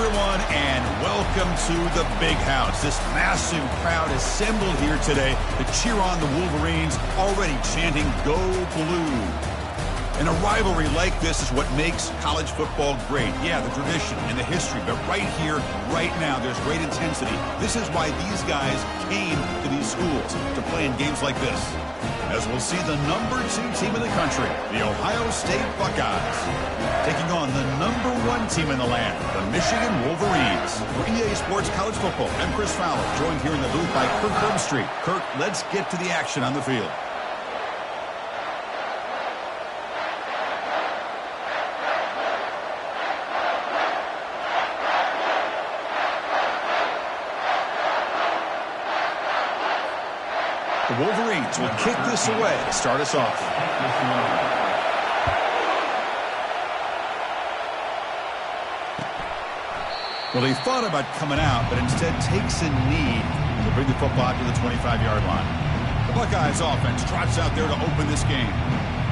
everyone, and welcome to the Big House. This massive crowd assembled here today to cheer on the Wolverines, already chanting, "Go Blue." And a rivalry like this is what makes college football great. Yeah, the tradition and the history, but right here, right now, there's great intensity. This is why these guys came to these schools to play in games like this. As we'll see the #2 team in the country, the Ohio State Buckeyes, taking on the #1 team in the land, the Michigan Wolverines. For EA Sports College Football, I'm Chris Fowler, joined here in the booth by Kirk Herbstreit. Kirk, let's get to the action on the field. The Wolverines will kick this away to start us off. Well, he thought about coming out, but instead takes a knee and will bring the football out to the 25-yard line. The Buckeyes offense trots out there to open this game.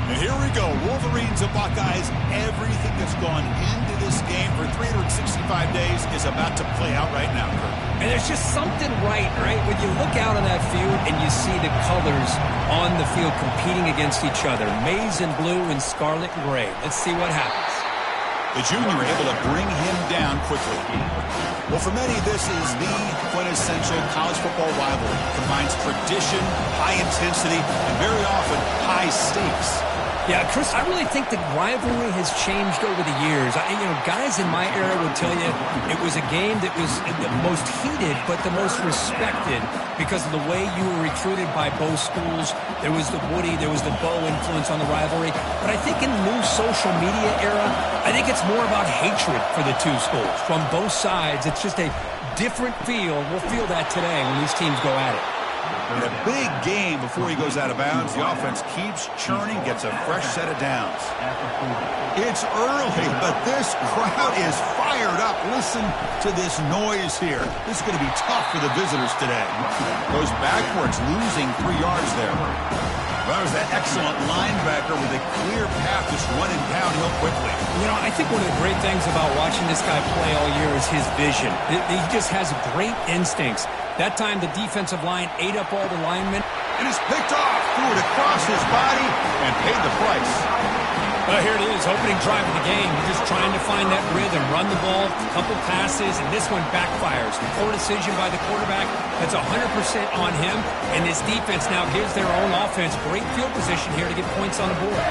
And here we go, Wolverines and Buckeyes. Everything that's gone into this game for 365 days is about to play out right now, Kirk. And there's just something right? When you look out on that field and you see the colors on the field competing against each other, maize and blue and scarlet and gray. Let's see what happens. The junior able to bring him down quickly. Well, for many, this is the quintessential college football rivalry. Combines tradition, high intensity, and very often high stakes. Yeah, Chris, I really think the rivalry has changed over the years. Guys in my era would tell you it was a game that was the most heated but the most respected because of the way you were recruited by both schools. There was the Woody, there was the Bo influence on the rivalry. But I think in the new social media era, I think it's more about hatred for the two schools. From both sides, it's just a different feel. We'll feel that today when these teams go at it. In a big game before he goes out of bounds, the offense keeps churning, gets a fresh set of downs. It's early, but this crowd is fired up. Listen to this noise here. This is going to be tough for the visitors today. Goes backwards, losing 3 yards there. Well, that was that excellent linebacker with a clear path just running downhill quickly. I think one of the great things about watching this guy play all year is his vision. He just has great instincts. That time, the defensive line ate up all the linemen. And it's picked off, threw it across his body, and paid the price. Well, here it is, opening drive of the game. You're just trying to find that rhythm, run the ball, a couple passes, and this one backfires. Poor decision by the quarterback. That's 100% on him, and this defense now gives their own offense great field position here to get points on the board.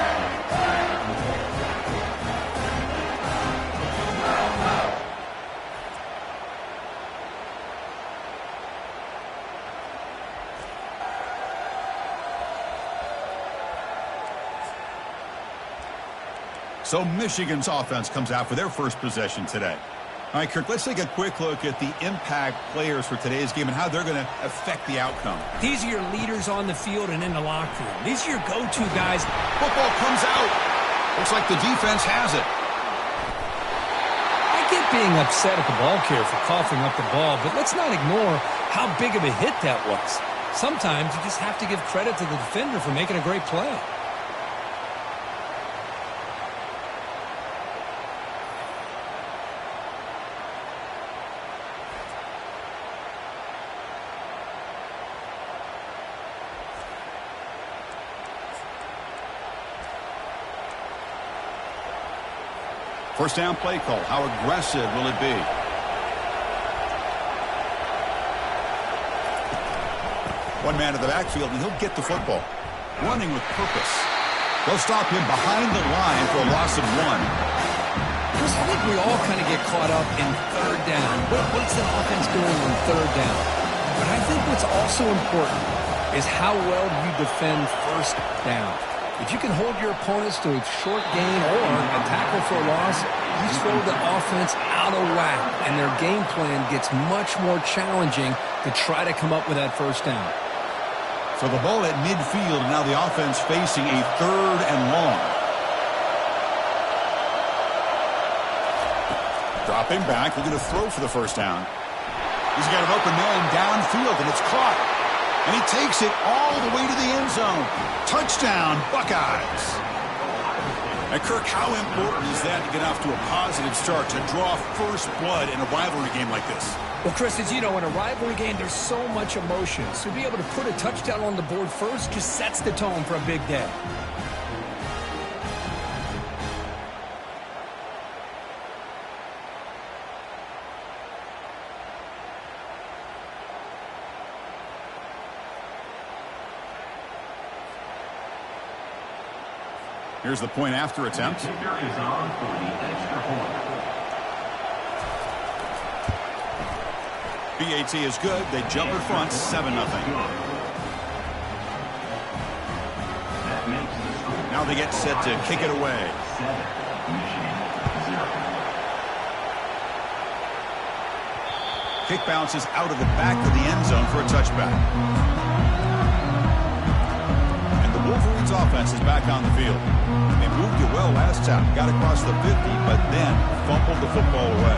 So Michigan's offense comes out for their first possession today. All right, Kirk, let's take a quick look at the impact players for today's game and how they're going to affect the outcome. These are your leaders on the field and in the locker room. These are your go-to guys. Football comes out. Looks like the defense has it. I get being upset at the ball carrier for coughing up the ball, but let's not ignore how big of a hit that was. Sometimes you just have to give credit to the defender for making a great play. First down play call. How aggressive will it be? One man in the backfield, and he'll get the football. Running with purpose. They'll stop him behind the line for a loss of 1. Chris, I think we all kind of get caught up in third down. What's the offense doing on third down? But I think what's also important is how well you defend first down. If you can hold your opponents to a short gain or a tackle for a loss, you throw the offense out of whack, and their game plan gets much more challenging to try to come up with that first down. So the ball at midfield, now the offense facing a 3rd and long. Dropping back, looking to throw for the first down. He's got an open man downfield, and it's caught. And he takes it all the way to the end zone. Touchdown, Buckeyes. And Kirk, how important is that to get off to a positive start, to draw first blood in a rivalry game like this? Well, Chris, as you know, in a rivalry game, there's so much emotion. So to be able to put a touchdown on the board first just sets the tone for a big day. Here's the point after attempt. BAT is good. They jump in front, 7-0. Now they get set to kick it away. Kick bounces out of the back of the end zone for a touchback. Wolverines offense is back on the field. They moved it well last time, got across the 50, but then fumbled the football away.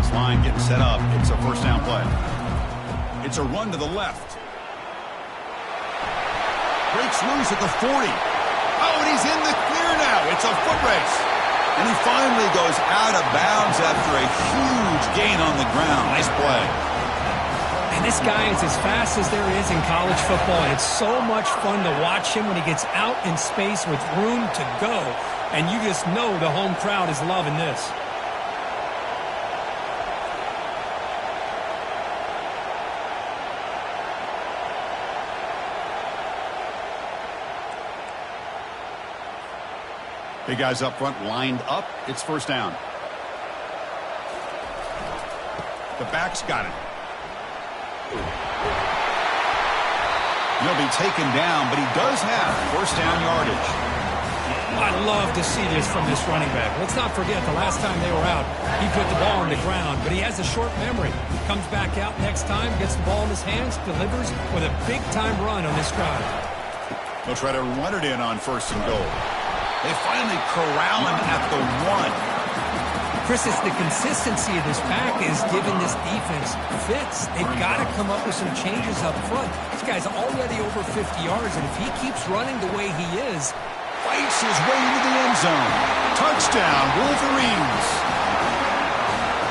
This line getting set up. It's a first down play. It's a run to the left. Breaks loose at the 40. Oh, and he's in the clear now. It's a foot race. And he finally goes out of bounds after a huge gain on the ground. Nice play. And this guy is as fast as there is in college football, and it's so much fun to watch him when he gets out in space with room to go. And you just know the home crowd is loving this. Big guys up front lined up. It's first down. The back's got it. He'll be taken down, but he does have first down yardage. I love to see this from this running back. Let's not forget the last time they were out, he put the ball on the ground, but he has a short memory. Comes back out next time, gets the ball in his hands, delivers with a big-time run on this drive. They'll try to run it in on first and goal. They finally corral him at the 1. Chris, it's the consistency of this pack is giving this defense fits. They've got to come up with some changes up front. This guy's already over 50 yards, and if he keeps running the way he is, fights his way into the end zone. Touchdown, Wolverines.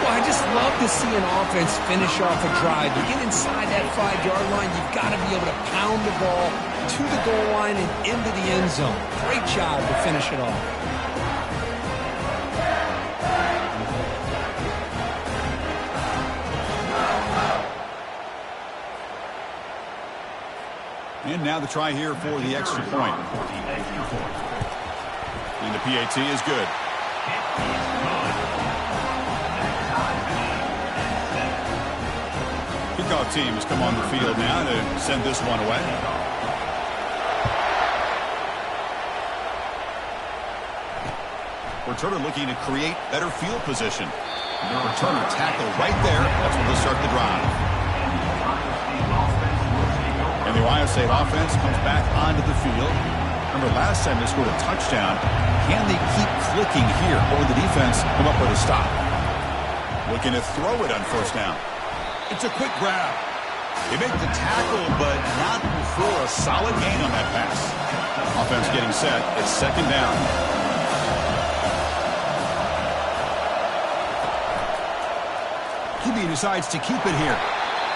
Well, I just love to see an offense finish off a drive. You get inside that 5-yard line, you've got to be able to pound the ball to the goal line and into the end zone. Great job to finish it off. And now the try here for the extra point. And the PAT is good. Kickoff team has come on the field now to send this one away. Returner looking to create better field position. Returner tackle right there. That's when they'll start the drive. And the Ohio State offense comes back onto the field. Remember, last time they scored a touchdown. Can they keep clicking here, or the defense come up with a stop? Looking to throw it on first down. It's a quick grab. They make the tackle, but not before a solid gain on that pass. Offense getting set. It's second down. QB decides to keep it here.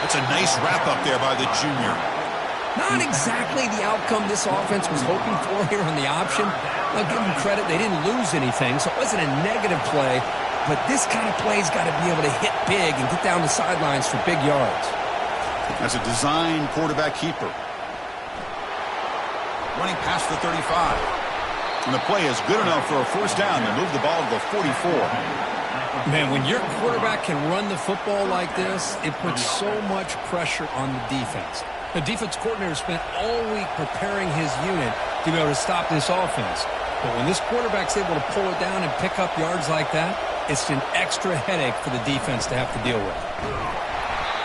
That's a nice wrap up there by the junior. Not exactly the outcome this offense was hoping for here on the option. I'll give them credit. They didn't lose anything, so it wasn't a negative play. But this kind of play's got to be able to hit big and get down the sidelines for big yards. That's a design quarterback keeper. Running past the 35. And the play is good enough for a first down to move the ball to the 44. Man, when your quarterback can run the football like this, it puts so much pressure on the defense. The defense coordinator spent all week preparing his unit to be able to stop this offense. But when this quarterback's able to pull it down and pick up yards like that, it's an extra headache for the defense to have to deal with.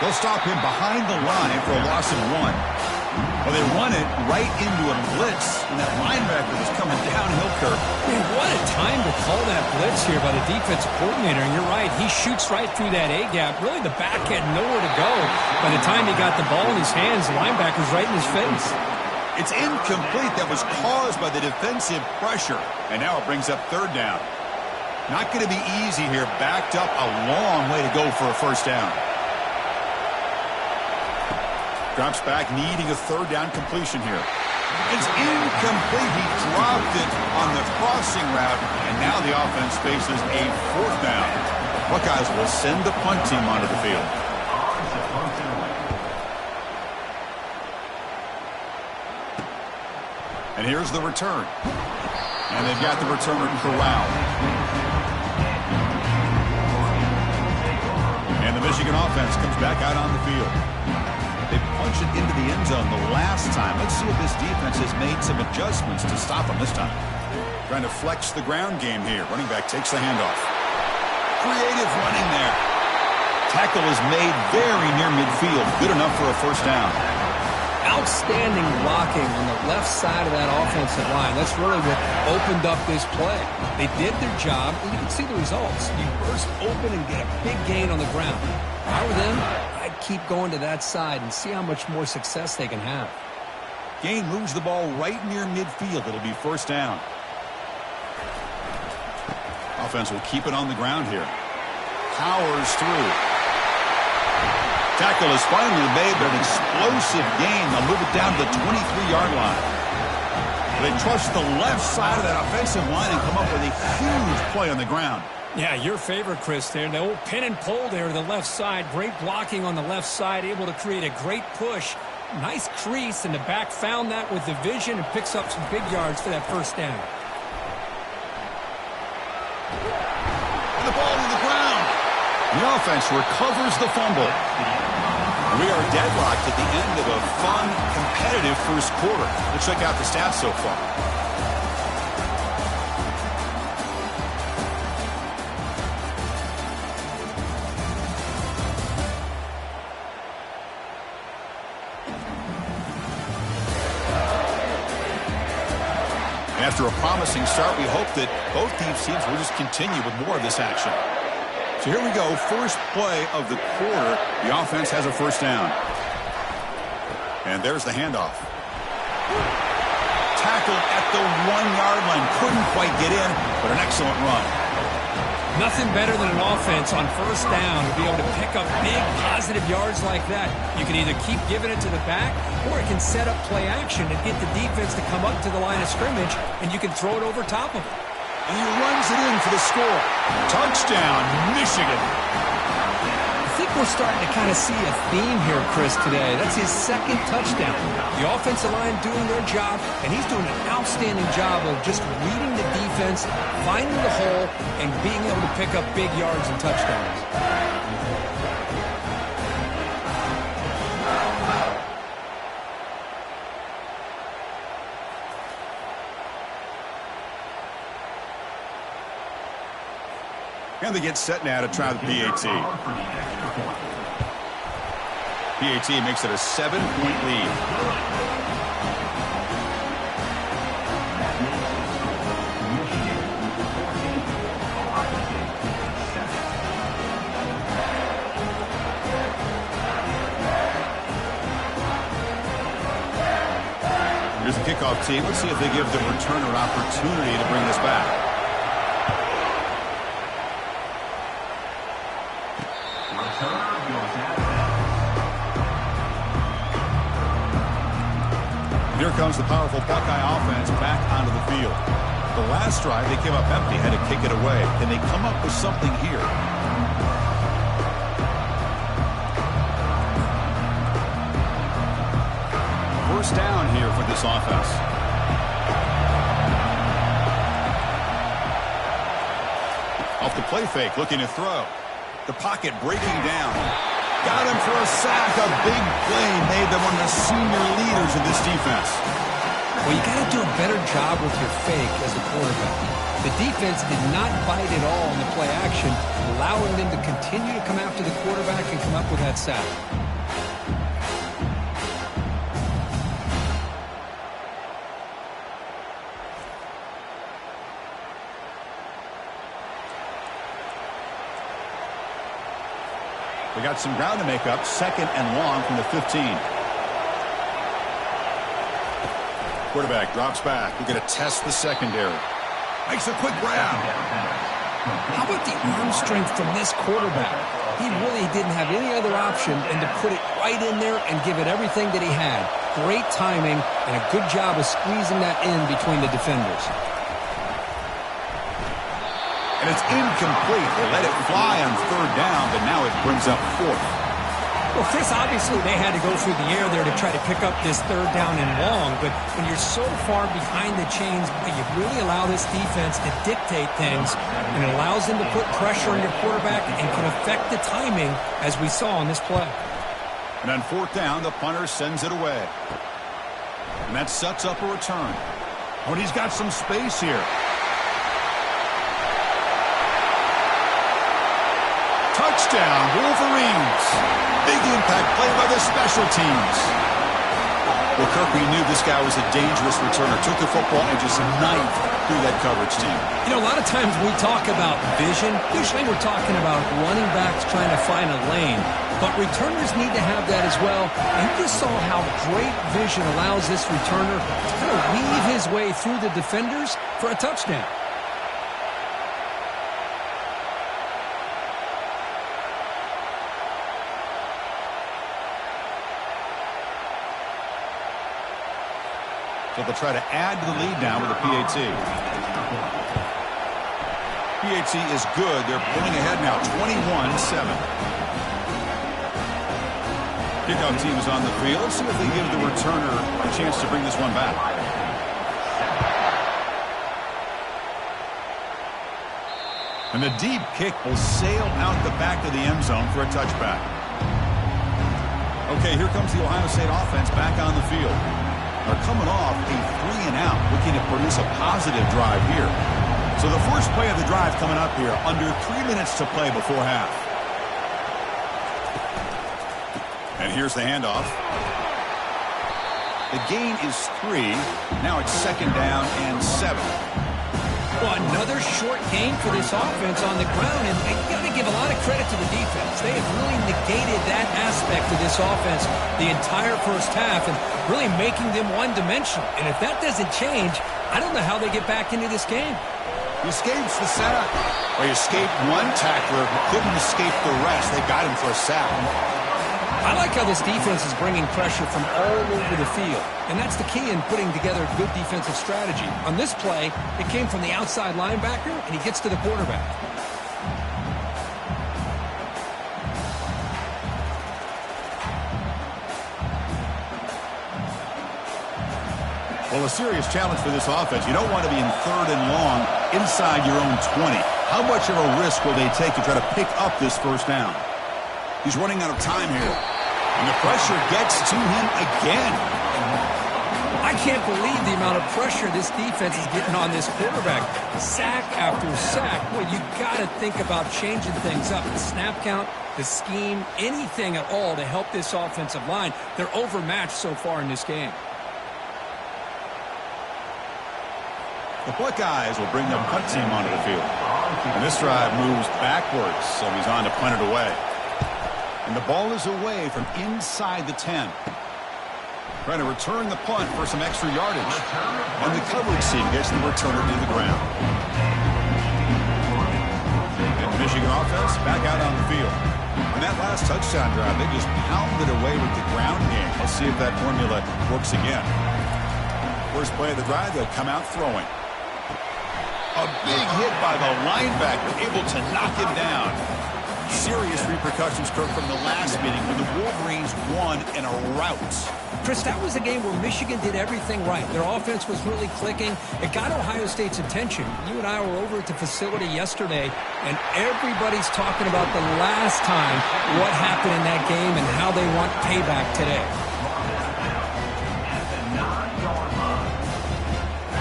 They'll stop him behind the line for a loss of 1. Well, they run it right into a blitz, and that linebacker is coming downhill, Kirk. Man, what a time to call that blitz here by the defensive coordinator. And you're right, he shoots right through that A-gap. Really, the back had nowhere to go. By the time he got the ball in his hands, the linebacker's right in his face. It's incomplete. That was caused by the defensive pressure. And now it brings up third down. Not going to be easy here. Backed up a long way to go for a first down. Drops back, needing a third down completion here. It's incomplete. He dropped it on the crossing route, and now the offense faces a fourth down. Buckeyes will send the punt team onto the field. And here's the return. And they've got the returner corralled. And the Michigan offense comes back out on the field. They punch it into the end zone the last time. Let's see if this defense has made some adjustments to stop them this time. Trying to flex the ground game here. Running back takes the handoff. Creative running there. Tackle is made very near midfield. Good enough for a first down. Outstanding blocking on the left side of that offensive line. That's really what opened up this play. They did their job, and you can see the results. You burst open and get a big gain on the ground. If I were them, I'd keep going to that side and see how much more success they can have. Gain moves the ball right near midfield. It'll be first down. Offense will keep it on the ground here. Powers through. Tackle is finally made, but an explosive gain. They'll move it down to the 23-yard line. They trust the left side of that offensive line and come up with a huge play on the ground. Yeah, your favorite, Chris, there. The old pin and pull there to the left side. Great blocking on the left side, able to create a great push. Nice crease, and the back found that with the vision and picks up some big yards for that first down. And the ball to the ground. The offense recovers the fumble. We are deadlocked at the end of a fun, competitive first quarter. Let's check out the stats so far. After a promising start, we hope that both these teams will just continue with more of this action. So here we go, first play of the quarter. The offense has a first down. And there's the handoff. Tackled at the 1-yard line. Couldn't quite get in, but an excellent run. Nothing better than an offense on first down to be able to pick up big positive yards like that. You can either keep giving it to the back, or it can set up play action and get the defense to come up to the line of scrimmage, and you can throw it over top of it. And he runs it in for the score. Touchdown, Michigan. I think we're starting to kind of see a theme here, Chris, today. That's his second touchdown. The offensive line doing their job, and he's doing an outstanding job of just reading the defense, finding the hole, and being able to pick up big yards and touchdowns. And they get set now to try the PAT. PAT makes it a 7-point lead. Here's the kickoff team. Let's see if they give the returner an opportunity to bring this back. Here comes the powerful Buckeye offense back onto the field. The last drive, they came up empty, had to kick it away. Can they come up with something here? First down here for this offense. Off the play fake, looking to throw. The pocket breaking down. Got him for a sack. A big play made them one of the senior leaders of this defense. Well, you got to do a better job with your fake as a quarterback. The defense did not bite at all in the play action, allowing them to continue to come after the quarterback and come up with that sack. We got some ground to make up. Second and long from the 15. Quarterback drops back. We're going to test the secondary. Makes a quick grab. How about the arm strength from this quarterback? He really didn't have any other option than to put it right in there and give it everything that he had. Great timing and a good job of squeezing that in between the defenders. And it's incomplete. They let it fly on third down, but now it brings up fourth. Well, Chris, obviously they had to go through the air there to try to pick up this third down and long, but when you're so far behind the chains, you really allow this defense to dictate things, and it allows them to put pressure on your quarterback and can affect the timing, as we saw on this play. And on fourth down, the punter sends it away. And that sets up a return. Oh, and he's got some space here. Touchdown, Wolverines. Big impact play by the special teams. Well, Kirby knew this guy was a dangerous returner. Took the football and just knifed through that coverage team. You know, a lot of times we talk about vision. Usually we're talking about running backs trying to find a lane. But returners need to have that as well. And you just saw how great vision allows this returner to kind of weave his way through the defenders for a touchdown. So they'll try to add to the lead now with a PAT. PAT is good. They're pulling ahead now, 21-7. Kickoff team is on the field. Let's see if they give the returner a chance to bring this one back. And the deep kick will sail out the back of the end zone for a touchback. Okay, here comes the Ohio State offense back on the field. They're coming off a 3-and-out, looking to produce a positive drive here. So the first play of the drive coming up here, under 3 minutes to play before half. And here's the handoff. The gain is 3. Now it's 2nd down and 7. Well, another short gain for this offense on the ground, and you got to give a lot of credit to the defense. They have really negated that aspect of this offense the entire first half and really making them one-dimensional. And if that doesn't change, I don't know how they get back into this game. He escapes the sack. Well, he escaped one tackler, couldn't escape the rest. They got him for a sack. I like how this defense is bringing pressure from all over the field, and that's the key in putting together a good defensive strategy. On this play, it came from the outside linebacker, and he gets to the quarterback. Well, a serious challenge for this offense. You don't want to be in 3rd and long inside your own 20. How much of a risk will they take to try to pick up this first down? He's running out of time here. And the pressure gets to him again. I can't believe the amount of pressure this defense is getting on this quarterback. Sack after sack. Well, you got to think about changing things up. The snap count, the scheme, anything at all to help this offensive line. They're overmatched so far in this game. The Buckeyes will bring the punt team onto the field. And this drive moves backwards, so he's on to punt it away. And the ball is away from inside the 10. Trying to return the punt for some extra yardage. And the coverage team gets the returner to the ground. And the Michigan offense back out on the field. On that last touchdown drive, they just pounded away with the ground game. Let's see if that formula works again. First play of the drive, they'll come out throwing. A big hit by the linebacker, able to knock him down. Serious repercussions, Kirk, from the last meeting when the Wolverines won in a rout. Chris, that was a game where Michigan did everything right. Their offense was really clicking. It got Ohio State's attention. You and I were over at the facility yesterday, and everybody's talking about the last time what happened in that game and how they want payback today.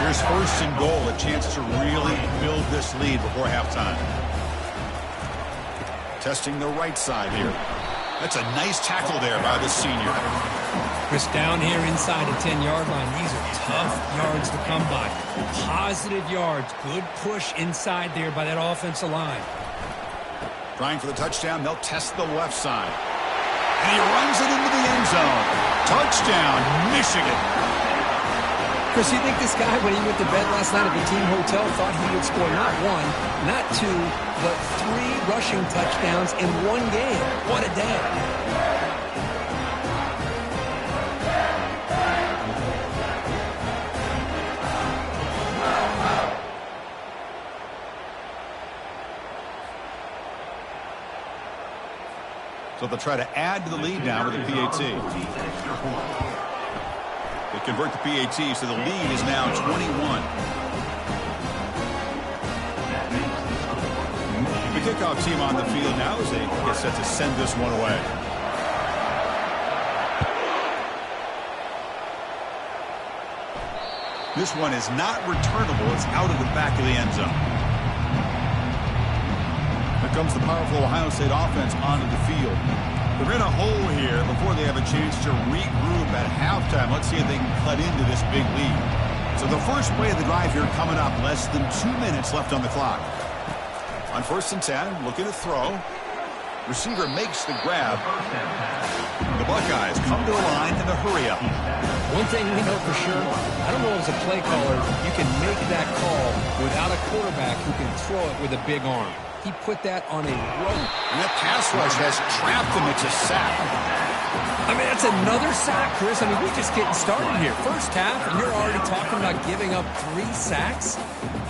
Here's 1st and goal, a chance to really build this lead before halftime. Testing the right side here. That's a nice tackle there by the senior. Chris, down here inside the 10-yard line, these are tough yards to come by. Positive yards, good push inside there by that offensive line. Trying for the touchdown, they'll test the left side. And he runs it into the end zone. Touchdown, Michigan. Chris, you think this guy, when he went to bed last night at the team hotel, thought he would score not one, not two, but 3 rushing touchdowns in one game? What a day. So they'll try to add to the lead now with a PAT. They convert the PAT, so the lead is now 21. The kickoff team on the field now as they get set to send this one away. This one is not returnable. It's out of the back of the end zone. Here comes the powerful Ohio State offense onto the field. They're in a hole here before they have a chance to regroup at halftime. Let's see if they can cut into this big lead. So the first play of the drive here coming up. Less than 2 minutes left on the clock. On 1st and 10, looking to throw. Receiver makes the grab. The Buckeyes come to the line in the hurry up. One thing we know for sure, I don't know as a play caller, you can make that call without a quarterback who can throw it with a big arm. He put that on a rope. And that pass rush has trapped him. It's a sack. I mean, that's another sack, Chris. I mean, we're just getting started here. First half, and you're already talking about giving up 3 sacks.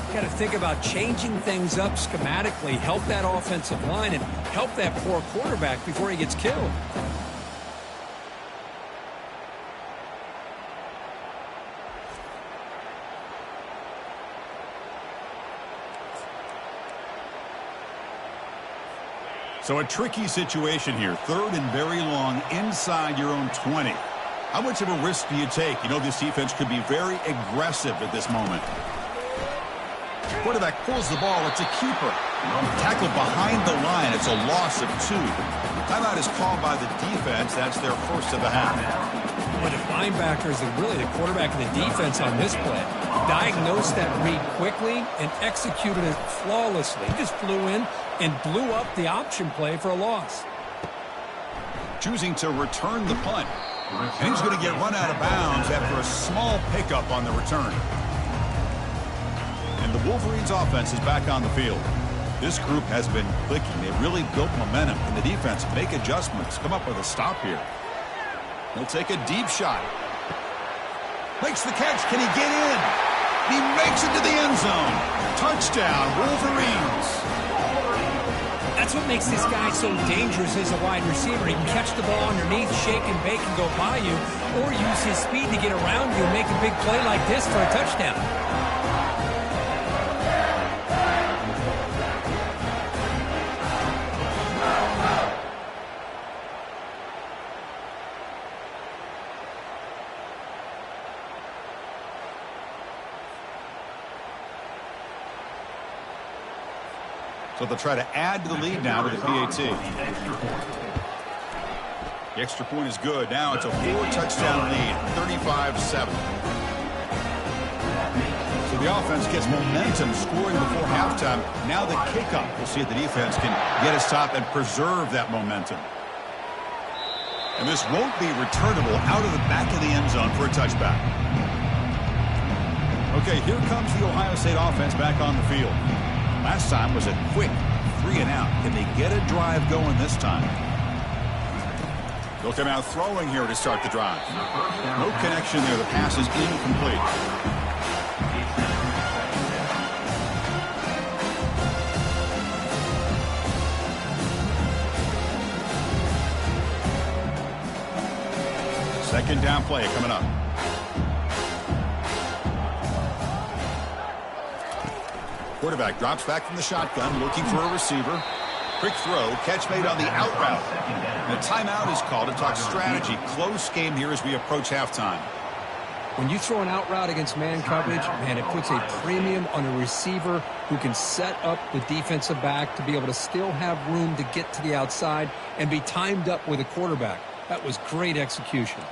You got to think about changing things up schematically, help that offensive line, and help that poor quarterback before he gets killed. So a tricky situation here. 3rd and very long inside your own 20. How much of a risk do you take? You know this defense could be very aggressive at this moment. Quarterback pulls the ball. It's a keeper. Tackled behind the line. It's a loss of 2. Timeout is called by the defense. That's their first of the half. But the linebackers and really the quarterback and the defense on this play diagnosed that read quickly and executed it flawlessly. He just flew in and blew up the option play for a loss. Choosing to return the punt. And he's going to get run out of bounds after a small pickup on the return. And the Wolverines offense is back on the field. This group has been clicking. They really built momentum. And the defense make adjustments. Come up with a stop here. He'll take a deep shot. Makes the catch. Can he get in? He makes it to the end zone. Touchdown, Wolverines. That's what makes this guy so dangerous as a wide receiver. He can catch the ball underneath, shake and bake and go by you, or use his speed to get around you and make a big play like this for a touchdown. So they'll try to add to the lead now with the PAT. The extra point is good. Now it's a 4-touchdown lead, 35-7. So the offense gets momentum scoring before halftime. Now the kickoff. We'll see if the defense can get a stop and preserve that momentum. And this won't be returnable out of the back of the end zone for a touchback. Okay, here comes the Ohio State offense back on the field. Last time was a quick 3-and-out. Can they get a drive going this time? They'll come out throwing here to start the drive. No connection there. The pass is incomplete. Second down play coming up. Quarterback drops back from the shotgun, looking for a receiver. Quick throw, catch made on the out route. And a timeout is called to talk strategy. Close game here as we approach halftime. When you throw an out route against man coverage, man, it puts a premium on a receiver who can set up the defensive back to be able to still have room to get to the outside and be timed up with a quarterback. That was great execution.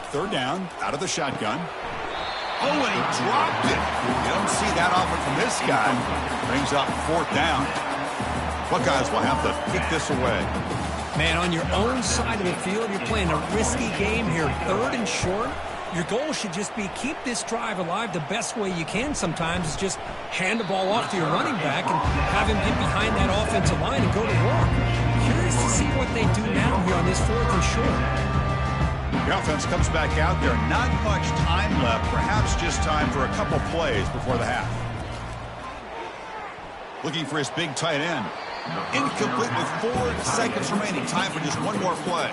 Third down, out of the shotgun. Oh, and he dropped it. You don't see that often from this guy. Brings up 4th down. Buckeyes will have to kick this away. Man, on your own side of the field, you're playing a risky game here. 3rd and short. Your goal should just be keep this drive alive the best way you can sometimes is just hand the ball off to your running back and have him get behind that offensive line and go to work. Curious to see what they do now here on this 4th and short. The offense comes back out there. Not much time left. Perhaps just time for a couple plays before the half. Looking for his big tight end. Incomplete with 4 seconds remaining. Time for just one more play.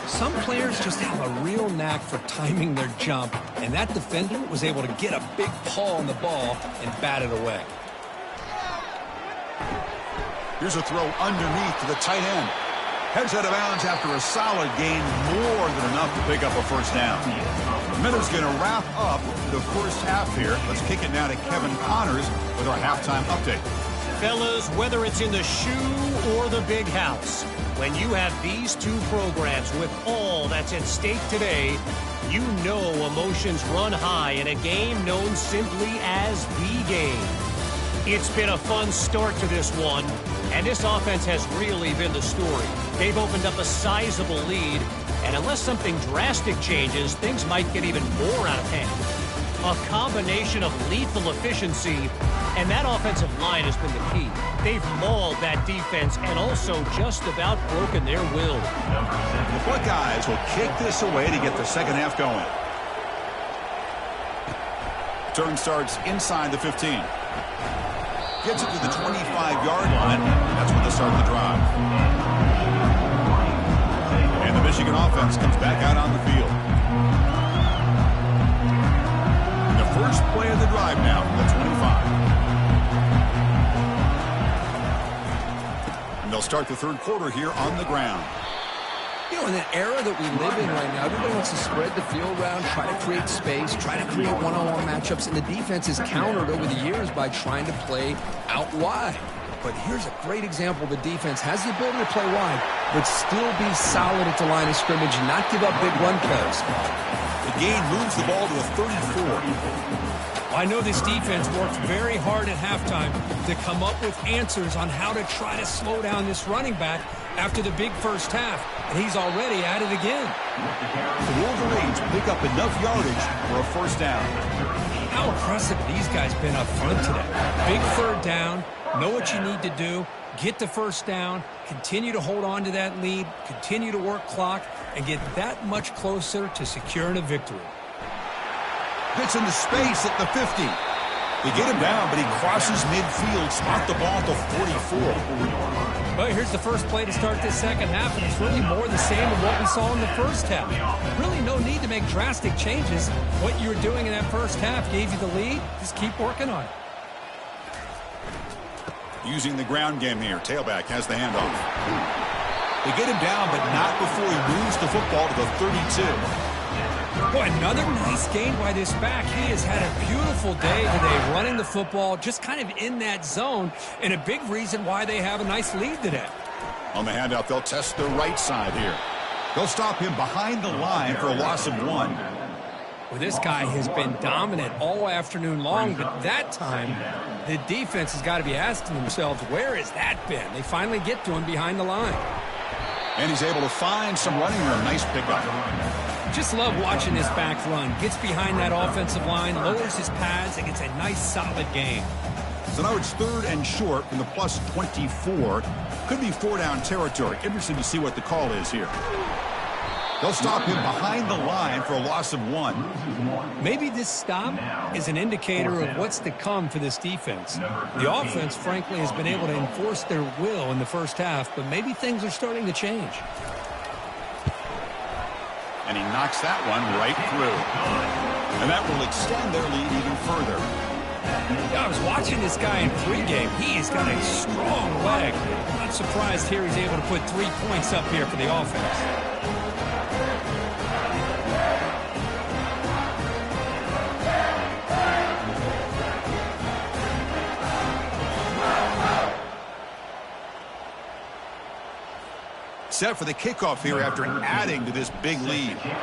Some players just have a real knack for timing their jump, and that defender was able to get a big paw on the ball and bat it away. Here's a throw underneath to the tight end. Heads out of bounds after a solid gain, more than enough to pick up a first down. The minute's going to wrap up the first half here. Let's kick it now to Kevin Connors with our halftime update. Fellas, whether it's in the shoe or the big house, when you have these two programs with all that's at stake today, you know emotions run high in a game known simply as the game. It's been a fun start to this one, and this offense has really been the story. They've opened up a sizable lead, and unless something drastic changes, things might get even more out of hand. A combination of lethal efficiency, and that offensive line has been the key. They've mauled that defense and also just about broken their will. The Buckeyes will kick this away to get the second half going. Turn starts inside the 15. Gets it to the 25-yard line. That's when they start the drive. And the Michigan offense comes back out on the field. First play of the drive now from the 25. And they'll start the third quarter here on the ground. You know, in that era that we live in right now, everybody wants to spread the field around, try to create space, try to create one-on-one matchups, and the defense is countered over the years by trying to play out wide. But here's a great example. The defense has the ability to play wide, but still be solid at the line of scrimmage and not give up big run plays. The gain moves the ball to a 34. I know this defense worked very hard at halftime to come up with answers on how to try to slow down this running back after the big first half, and he's already at it again. The Wolverines pick up enough yardage for a first down. How impressive these guys been up front today. Big third down, know what you need to do, get the first down, continue to hold on to that lead, continue to work clock, and get that much closer to securing a victory. Gets into space at the 50. They get him down, but he crosses midfield, spot the ball to 44. Well, here's the first play to start this second half, and it's really more the same of what we saw in the first half. Really no need to make drastic changes. What you were doing in that first half gave you the lead. Just keep working on it. Using the ground game here. Tailback has the handoff. They get him down, but not before he moves the football to the 32. Boy, another nice gain by this back. He has had a beautiful day today running the football, just kind of in that zone, and a big reason why they have a nice lead today. On the handoff, they'll test the right side here. They'll stop him behind the line for a loss of 1. Well, this guy has been dominant all afternoon long, but that time, the defense has got to be asking themselves, where has that been? They finally get to him behind the line. And he's able to find some running room. Nice pickup. Just love watching this back run. Gets behind that offensive line, lowers his pads, and gets a nice, solid gain. So now it's third and short from the plus 24. Could be 4-down territory. Interesting to see what the call is here. They'll stop him behind the line for a loss of 1. Maybe this stop is an indicator of what's to come for this defense. The offense, frankly, has been able to enforce their will in the first half, but maybe things are starting to change. And he knocks that one right through. And that will extend their lead even further. I was watching this guy in pregame. He has got a strong leg. I'm not surprised here he's able to put 3 points up here for the offense. Set for the kickoff here after adding to this big lead. Here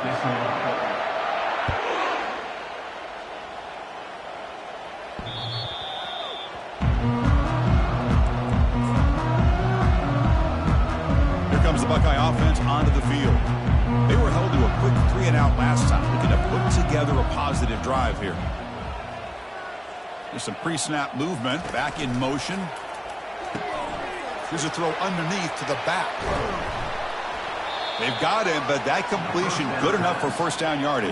comes the Buckeye offense onto the field. They were held to a quick 3-and-out last time, looking to put together a positive drive here. There's some pre-snap movement, back in motion. Here's a throw underneath to the back. They've got him, but that completion good enough for first down yardage.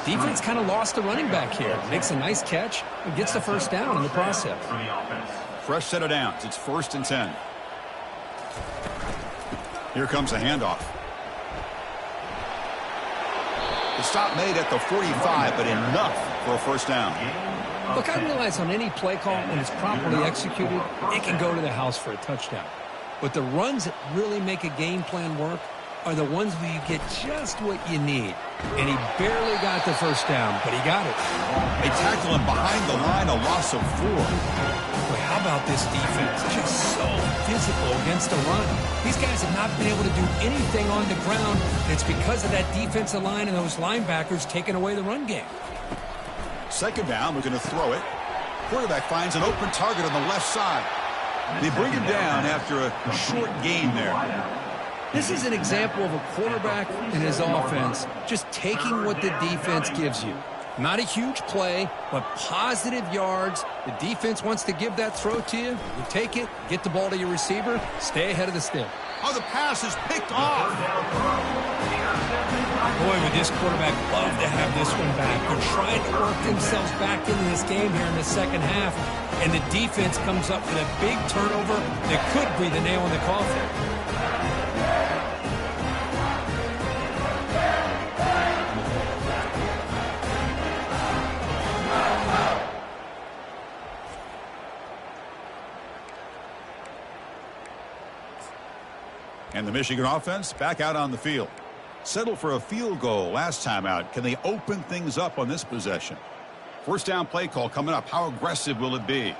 Defense kind of lost the running back here. Makes a nice catch and gets the first down in the process. Fresh set of downs. It's 1st and 10. Here comes a handoff. The stop made at the 45, but enough for a first down. Look, I realize on any play call, when it's properly executed, it can go to the house for a touchdown. But the runs that really make a game plan work are the ones where you get just what you need. And he barely got the first down, but he got it. They tackle him behind the line, a loss of 4. Boy, how about this defense? Just so physical against the run. These guys have not been able to do anything on the ground, and it's because of that defensive line and those linebackers taking away the run game. 2nd down, we're going to throw it. Quarterback finds an open target on the left side. They bring him down after a short gain there. This is an example of a quarterback and his offense just taking what the defense gives you. Not a huge play, but positive yards. The defense wants to give that throw to you. You take it, get the ball to your receiver, stay ahead of the stick. Oh, the pass is picked off. Boy, would this quarterback love to have this one back. They're trying to work themselves back into this game here in the second half, and the defense comes up with a big turnover that could be the nail in the coffin. And the Michigan offense back out on the field. Settled for a field goal last time out. Can they open things up on this possession? First down play call coming up. How aggressive will it be?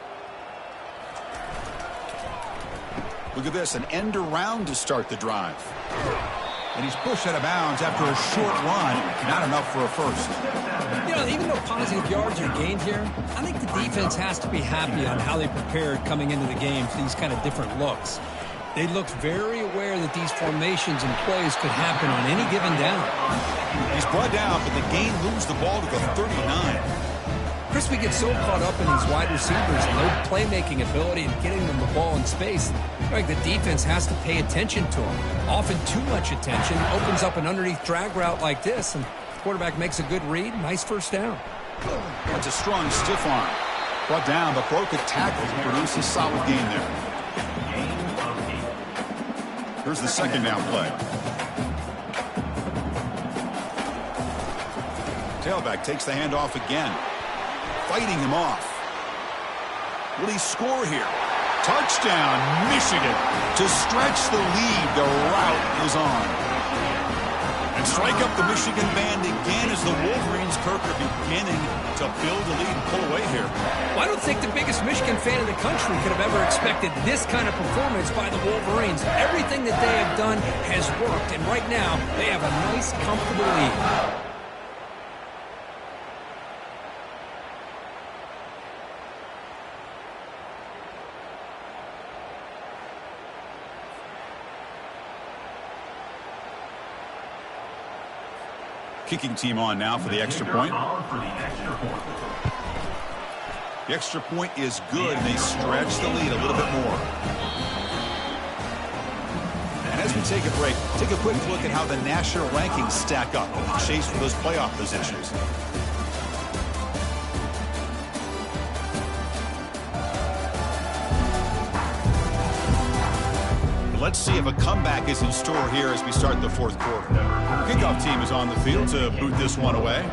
Look at this, an end around to start the drive. And he's pushed out of bounds after a short run. Not enough for a first. You know, even though positive yards are gained here, I think the defense has to be happy on how they prepared coming into the game for these kind of different looks. They looked very aware that these formations and plays could happen on any given down. He's brought down, but the gain moves the ball to the 39. Crispy gets so caught up in these wide receivers and their playmaking ability and getting them the ball in space. Like the defense has to pay attention to them. Often too much attention opens up an underneath drag route like this, and the quarterback makes a good read. Nice first down. That's a strong stiff arm. Brought down, but broke a tackle to produce a solid gain there. Here's the 2nd down play. Tailback takes the handoff again. Fighting him off. Will he score here? Touchdown, Michigan. To stretch the lead, the route is on. And strike up the Michigan band again as the Wolverines, Kirk, are beginning to build a lead and pull away here. Well, I don't think the biggest Michigan fan in the country could have ever expected this kind of performance by the Wolverines. Everything that they have done has worked, and right now they have a nice, comfortable lead. Kicking team on now for the extra point. The extra point is good, and they stretch the lead a little bit more. And as we take a break, take a quick look at how the national rankings stack up in the chase for those playoff positions. Let's see if a comeback is in store here as we start the 4th quarter. Kickoff team is on the field to boot this one away.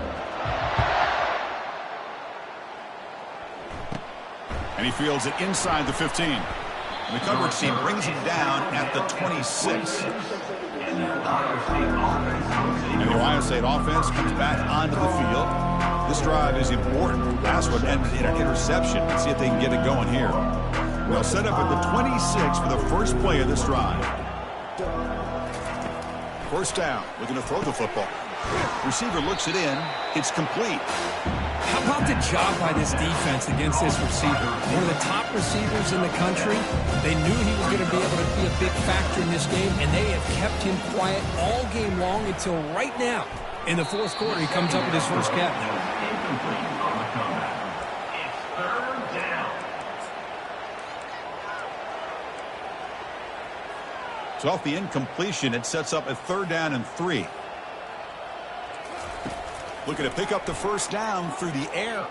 And he fields it inside the 15. And the coverage team brings him down at the 26. And the Ohio State offense comes back onto the field. This drive is important. Last one ended in an interception. Let's see if they can get it going here. They'll set up at the 26 for the first play of this drive. First down, looking to throw the football. Receiver looks it in. It's complete. How about the job by this defense against this receiver? One of the top receivers in the country. They knew he was going to be able to be a big factor in this game, and they have kept him quiet all game long until right now. In the fourth quarter, he comes up with his first catch. So off the incompletion, it sets up a 3rd down and 3. Looking to pick up the first down through the air.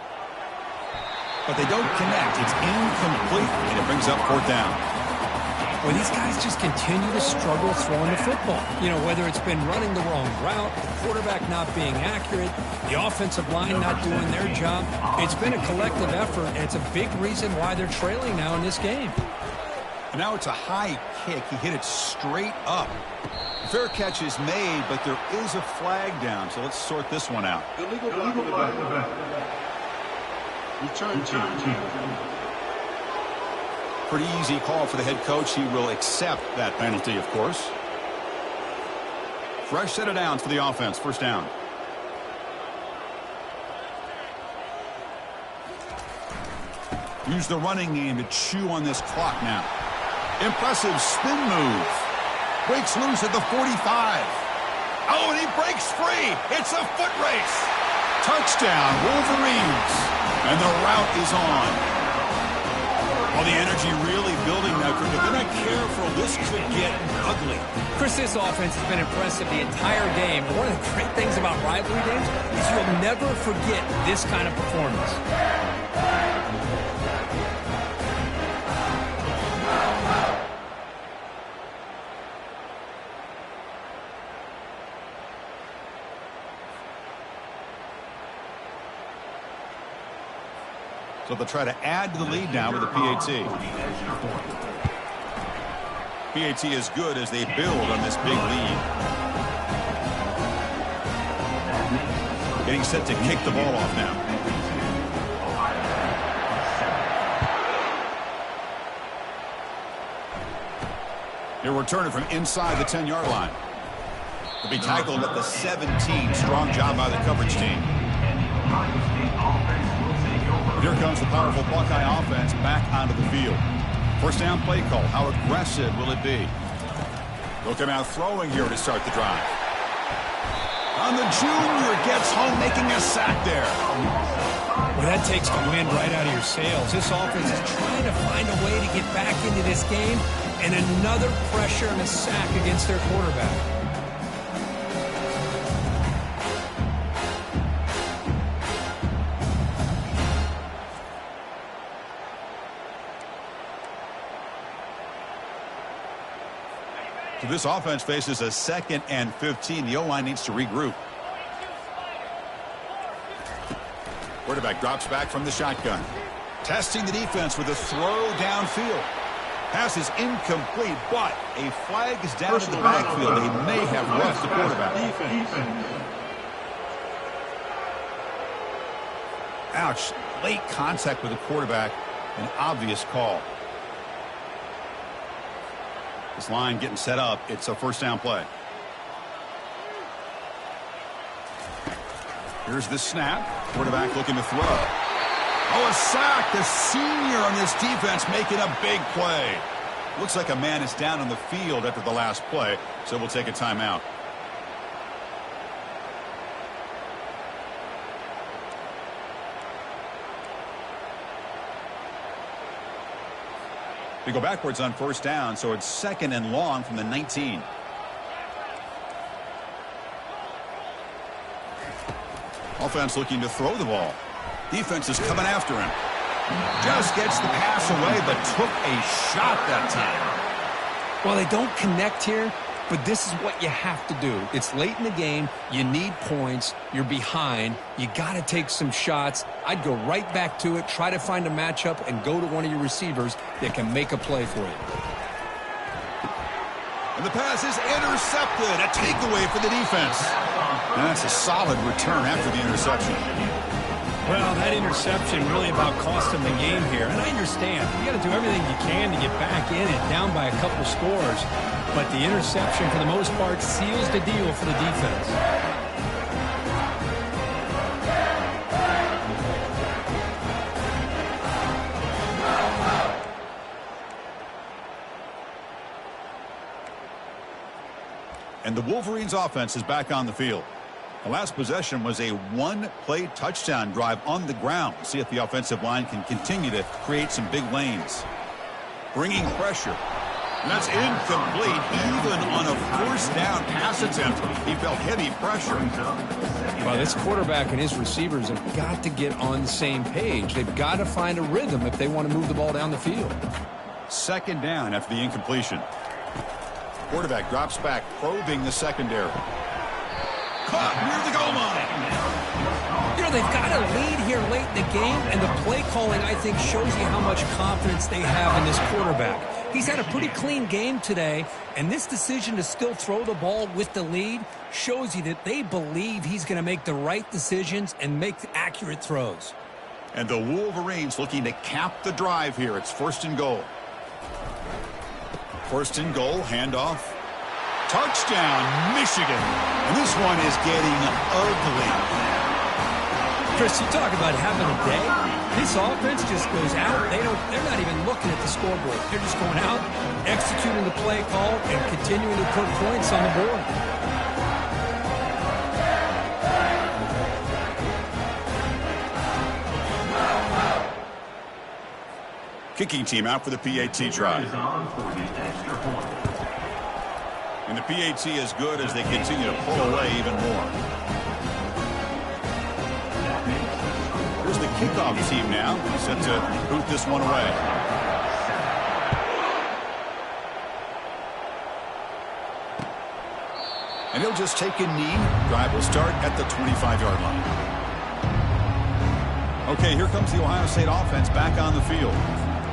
But they don't connect. It's incomplete, and it brings up 4th down. Well, these guys just continue to struggle throwing the football. You know, whether it's been running the wrong route, the quarterback not being accurate, the offensive line not doing their job. It's been a collective effort, and it's a big reason why they're trailing now in this game. And now it's a high kick. He hit it straight up. Fair catch is made, but there is a flag down, so let's sort this one out. Illegal back. Return team. Pretty easy call for the head coach. He will accept that penalty, of course. Fresh set of downs for the offense. First down. Use the running game to chew on this clock now. Impressive spin move. Breaks loose at the 45. Oh, and he breaks free. It's a foot race. Touchdown, Wolverines. And the route is on. Well, the energy really building now. If they're not careful, this could get ugly. Chris, this offense has been impressive the entire game. But one of the great things about rivalry games is you'll never forget this kind of performance. So they'll try to add to the lead now with a PAT. PAT is good as they build on this big lead. Getting set to kick the ball off now. He'll return it from inside the 10-yard line. He'll be tackled at the 17. Strong job by the coverage team. Here comes the powerful Buckeye offense back onto the field. First down play call. How aggressive will it be? They'll come out throwing here to start the drive. On the junior, gets home, making a sack there. Well, that takes the wind right out of your sails. This offense is trying to find a way to get back into this game, and another pressure and a sack against their quarterback. So this offense faces a 2nd and 15. The O-line needs to regroup. Quarterback drops back from the shotgun. Testing the defense with a throw downfield. Pass is incomplete, but a flag is down in the backfield. They may have roughed the quarterback. Ouch. Late contact with the quarterback. An obvious call. This line getting set up. It's a first down play. Here's the snap. Quarterback looking to throw. Oh, a sack. The senior on this defense making a big play. Looks like a man is down on the field after the last play, so we'll take a timeout. They go backwards on first down, so it's 2nd and long from the 19. Offense looking to throw the ball. Defense is coming after him. Just gets the pass away, but took a shot that time. Well, they don't connect here, but this is what you have to do. It's late in the game. You need points. You're behind. You got to take some shots. I'd go right back to it, try to find a matchup, and go to one of your receivers that can make a play for you. And the pass is intercepted. A takeaway for the defense. And that's a solid return after the interception. Well, that interception really about cost them the game here. And I understand. You got to do everything you can to get back in it, down by a couple scores. But the interception, for the most part, seals the deal for the defense. And the Wolverines offense is back on the field. The last possession was a one-play touchdown drive on the ground. See if the offensive line can continue to create some big lanes. Bringing pressure. And that's incomplete. Even on a first down pass attempt, he felt heavy pressure. Well, this quarterback and his receivers have got to get on the same page. They've got to find a rhythm if they want to move the ball down the field. Second down after the incompletion. Quarterback drops back, probing the secondary. Caught near the goal line. You know, they've got a lead here late in the game, and the play calling, I think, shows you how much confidence they have in this quarterback. He's had a pretty clean game today, and this decision to still throw the ball with the lead shows you that they believe he's going to make the right decisions and make accurate throws. And the Wolverines looking to cap the drive here. It's first and goal. First and goal, handoff. Touchdown, Michigan. And this one is getting ugly. Chris, you talk about having a day. This offense just goes out. They're not even looking at the scoreboard. They're just going out, executing the play call, and continuing to put points on the board. Kicking team out for the PAT try. And the PAT is good as they continue to pull away even more. Here's the kickoff team now, set to boot this one away. And he'll just take a knee. Drive will start at the 25-yard line. Okay, here comes the Ohio State offense back on the field.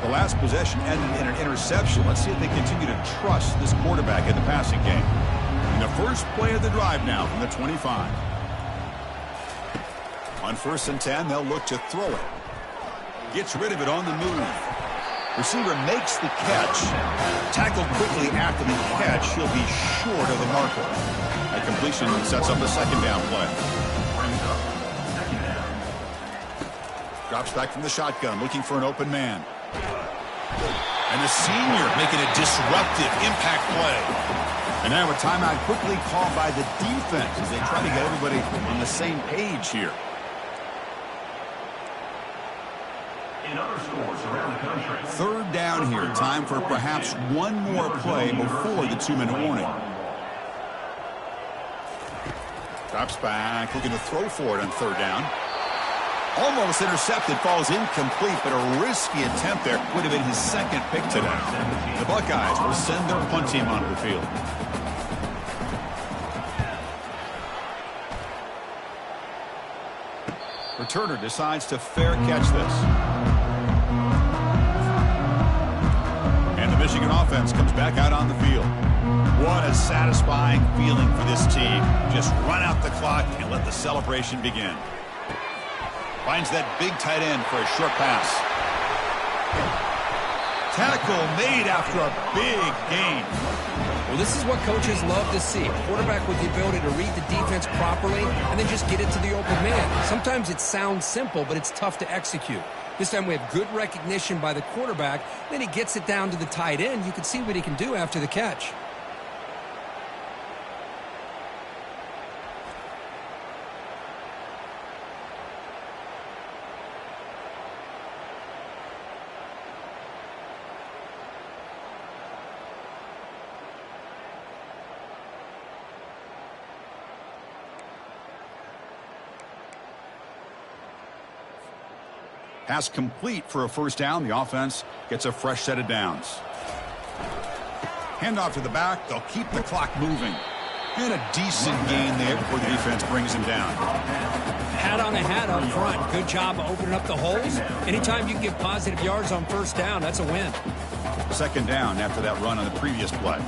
The last possession ended in an interception. Let's see if they continue to trust this quarterback in the passing game. And the first play of the drive now from the 25. On 1st and 10, they'll look to throw it. Gets rid of it on the move. Receiver makes the catch. Tackled quickly after the catch. He'll be short of the marker. A completion sets up a second down play. Drops back from the shotgun, looking for an open man. And the senior making a disruptive impact play. And now a timeout quickly called by the defense as they try to get everybody on the same page here. In other scores around the country. Third down here. Time for perhaps one more play before the 2-minute warning. Drops back, looking to throw for it on third down. Almost intercepted, falls incomplete, but a risky attempt there. Would have been his second pick today. The Buckeyes will send their punt team onto the field. Returner decides to fair catch this. And the Michigan offense comes back out on the field. What a satisfying feeling for this team. Just run out the clock and let the celebration begin. Finds that big tight end for a short pass. Tackle made after a big gain. Well, this is what coaches love to see. A quarterback with the ability to read the defense properly and then just get it to the open man. Sometimes it sounds simple, but it's tough to execute. This time we have good recognition by the quarterback. Then he gets it down to the tight end. You can see what he can do after the catch. Pass complete for a first down. The offense gets a fresh set of downs. Handoff to the back. They'll keep the clock moving. And a decent gain there before the defense brings him down. Hat on a hat up front. Good job of opening up the holes. Anytime you can get positive yards on first down, that's a win. Second down after that run on the previous play.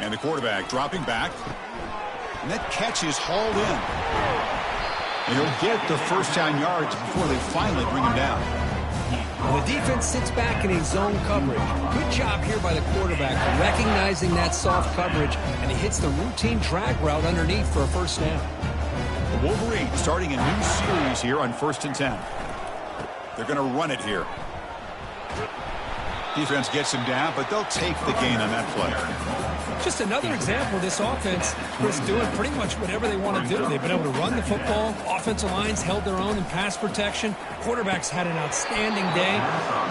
And the quarterback dropping back. And that catch is hauled in. And he'll get the first down yards before they finally bring him down. Well, the defense sits back in a zone coverage. Good job here by the quarterback, recognizing that soft coverage, and he hits the routine drag route underneath for a first down. The Wolverines starting a new series here on 1st and 10. They're going to run it here. Defense gets him down, but they'll take the gain on that play. Just another example of this offense was doing pretty much whatever they want to do. They've been able to run the football. Offensive lines held their own in pass protection. Quarterbacks had an outstanding day.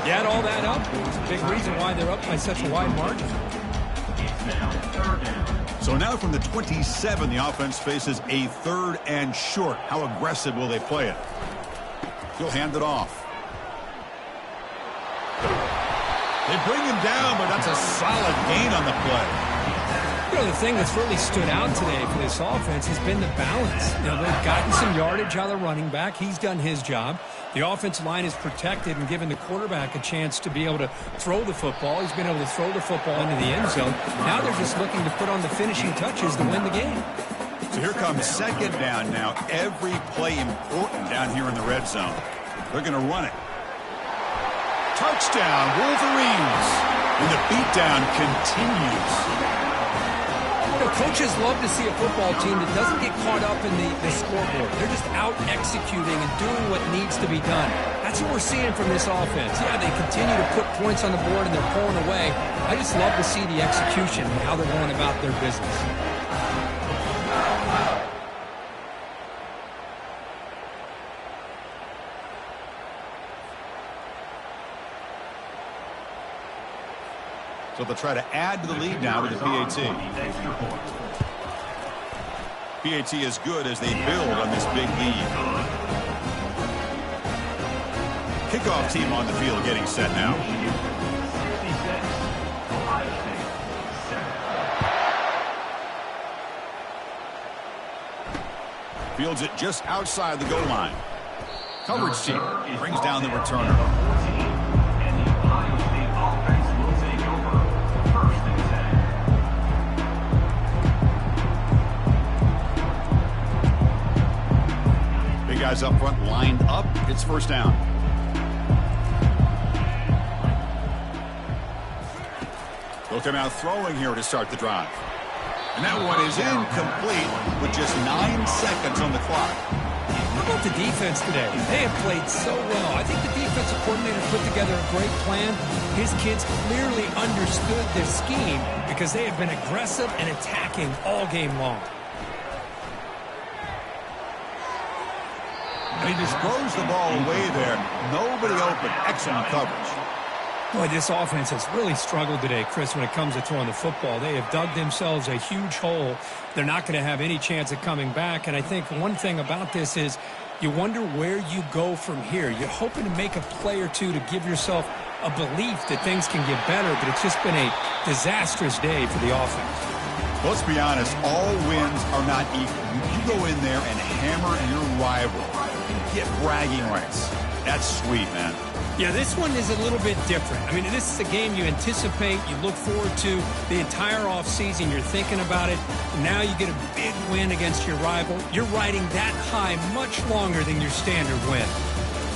You add all that up, it's a big reason why they're up by such a wide margin. So now from the 27, the offense faces a 3rd and short. How aggressive will they play it? He'll hand it off. They bring him down, but that's a solid gain on the play. You know, the thing that's really stood out today for this offense has been the balance. You know, they've gotten some yardage out of the running back. He's done his job. The offensive line is protected and given the quarterback a chance to be able to throw the football. He's been able to throw the football into the end zone. Now they're just looking to put on the finishing touches to win the game. So here comes 2nd down now. Every play important down here in the red zone. They're going to run it. Touchdown, Wolverines. And the beatdown continues. You know, coaches love to see a football team that doesn't get caught up in the scoreboard. They're just out executing and doing what needs to be done. That's what we're seeing from this offense. Yeah, they continue to put points on the board and they're pulling away. I just love to see the execution and how they're going about their business. So they'll try to add to the lead now with the PAT. PAT is good as they build on this big lead. Kickoff team on the field getting set now. Fields it just outside the goal line. Coverage team brings down the returner. Guys up front lined up. It's 1st down. They'll come out throwing here to start the drive. And that one is incomplete with just 9 seconds on the clock. How about the defense today? They have played so well. I think the defensive coordinator put together a great plan. His kids clearly understood their scheme because they have been aggressive and attacking all game long. He just throws the ball away there. Nobody open. Excellent coverage. Boy, this offense has really struggled today, Chris, when it comes to throwing the football. They have dug themselves a huge hole. They're not going to have any chance of coming back. And I think one thing about this is you wonder where you go from here. You're hoping to make a play or two to give yourself a belief that things can get better, but it's just been a disastrous day for the offense. Let's be honest, all wins are not equal. You go in there and hammer your rival. Get bragging rights. That's sweet, man. Yeah, this one is a little bit different. I mean, this is a game you anticipate, you look forward to the entire offseason. You're thinking about it. Now you get a big win against your rival. You're riding that high much longer than your standard win.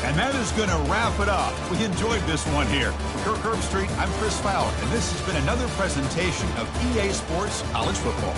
And that is going to wrap it up. We enjoyed this one here. For Kirk Herbstreit, I'm Chris Fowler, and this has been another presentation of EA Sports College Football.